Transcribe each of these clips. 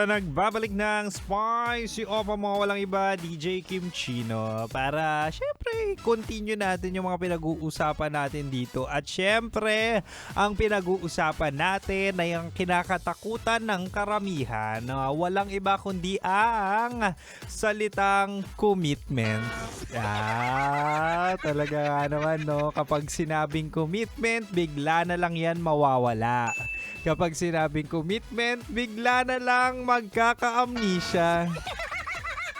Nagbabalik ng Spicy Opa mo, walang iba, DJ Kim Chino. Para syempre, continue natin yung mga pinag-uusapan natin dito. At syempre, ang pinag-uusapan natin ay ang kinakatakutan ng karamihan. Walang iba kundi ang salitang commitment. Talaga naman no, kapag sinabing commitment, bigla na lang yan mawawala. Kapag sinabing commitment, bigla na lang magkaka-amnesia.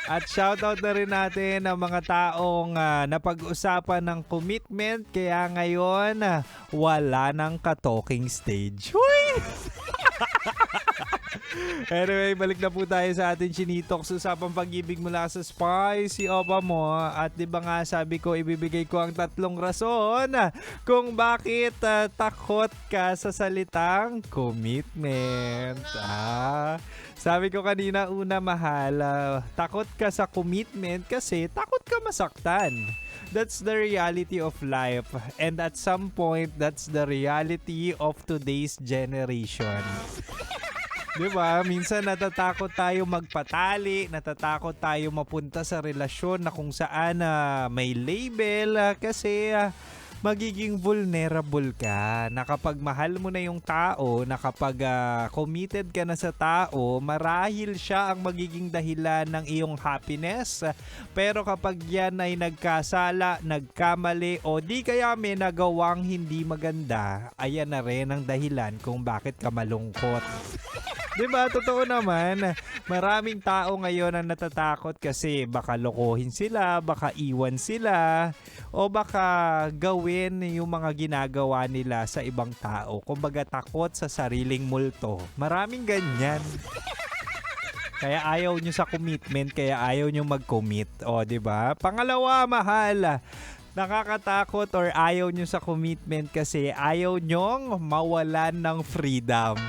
At shoutout na rin natin ang mga taong napag-usapan ng commitment kaya ngayon wala nang ka-talking stage. Huy! Anyway, balik na po tayo sa ating chinitok sa usapang pag-ibig mula sa Spicy Opa mo. At di ba nga sabi ko, ibibigay ko ang 3 rason kung bakit takot ka sa salitang commitment. Sabi ko kanina, una mahal, takot ka sa commitment kasi takot ka masaktan. That's the reality of life. And at some point, that's the reality of today's generation. Diba? Minsan natatakot tayo magpatali, natatakot tayo mapunta sa relasyon na kung saan may label kasi magiging vulnerable ka. Na kapag mahal mo na yung tao, na kapag committed ka na sa tao, marahil siya ang magiging dahilan ng iyong happiness. Pero kapag yan ay nagkasala, nagkamali o di kaya may nagawang hindi maganda, ayan na rin ang dahilan kung bakit ka malungkot. Diba? Totoo naman. Maraming tao ngayon ang natatakot kasi baka lokohin sila, baka iwan sila, o baka gawin yung mga ginagawa nila sa ibang tao. Kumbaga takot sa sariling multo. Maraming ganyan. Kaya ayaw nyo sa commitment, kaya ayaw nyo mag-commit. O, diba? Pangalawa, mahal. Nakakatakot or ayaw nyo sa commitment kasi ayaw nyong mawalan ng freedom.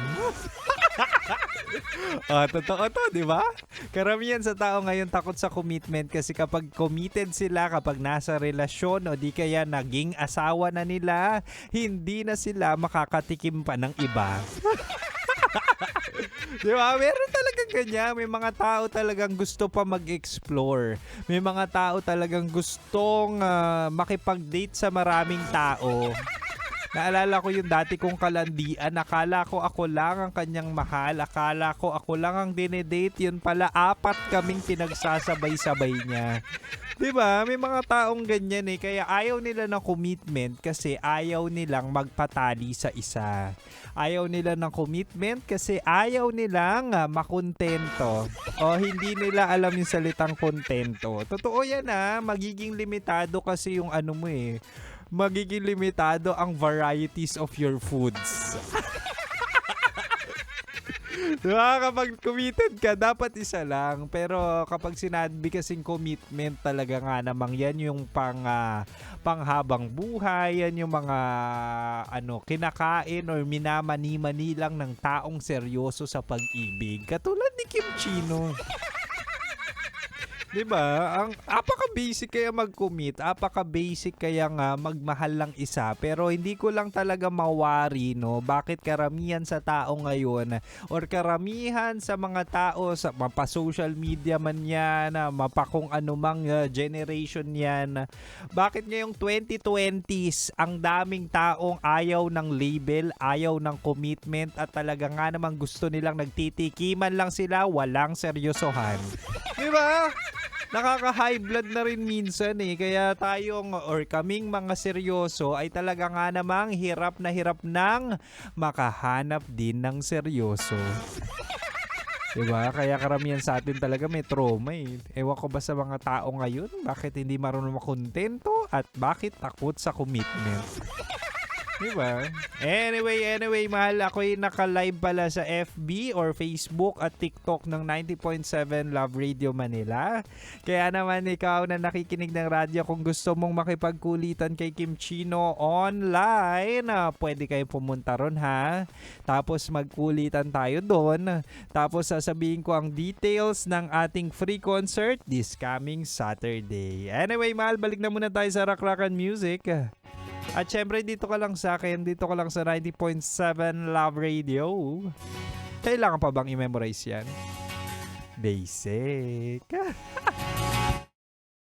Totoo to, di ba? Karamihan sa tao ngayon takot sa commitment kasi kapag committed sila, kapag nasa relasyon o di kaya naging asawa na nila, hindi na sila makakatikim pa ng iba. Di ba? Meron talagang ganyan. May mga tao talagang gusto pa mag-explore. May mga tao talagang gustong makipag-date sa maraming tao. Naalala ko yung dati kong kalandian. Akala ko ako lang ang kanyang mahal. Akala ko ako lang ang dinedate. Yun pala, 4 kaming pinagsasabay-sabay niya. Diba? May mga taong ganyan eh. Kaya ayaw nila ng commitment kasi ayaw nilang magpatali sa isa. Ayaw nila ng commitment kasi ayaw nilang makontento. O hindi nila alam yung salitang kontento. Totoo yan magiging limitado kasi yung ano mo eh. Magiging limitado ang varieties of your foods. Diba? Kapag committed ka, dapat isa lang. Pero kapag sinabi kasing commitment talaga nga namang yan yung panghabang buhay, yan yung mga kinakain or minamani-mani lang ng taong seryoso sa pag-ibig. Katulad ni Kim Chino. Diba? Ang apaka-basic kaya mag-commit, apaka-basic kaya nga magmahal lang isa. Pero hindi ko lang talaga mawari, no? Bakit karamihan sa tao ngayon or karamihan sa mga tao sa mapa-social media man yan, mapa kung anumang generation yan. Bakit ngayong 2020s ang daming taong ayaw ng label, ayaw ng commitment at talaga nga namang gusto nilang nagtitikiman lang sila, walang seryosohan. Diba? Nakaka-high blood na rin minsan eh. Kaya tayong or kaming mga seryoso ay talaga nga namang hirap nang makahanap din ng seryoso. Diba? Kaya karamihan sa atin talaga may trauma eh. Ewan ko ba sa mga tao ngayon, bakit hindi marunong makontento at bakit takot sa commitment? Diba? Anyway, mahal, ako'y naka-live pala sa FB or Facebook at TikTok ng 90.7 Love Radio Manila. Kaya naman ikaw na nakikinig ng radyo, kung gusto mong makipagkulitan kay Kim Chino online, pwede kayo pumunta ron ha. Tapos magkulitan tayo doon. Tapos sasabihin ko ang details ng ating free concert this coming Saturday. Anyway, mahal, balik na muna tayo sa Rock Rock and Music. At syempre dito ka lang sa akin, dito ka lang sa 90.7 Love Radio. Kailangan pa bang i-memorize yan? Basic.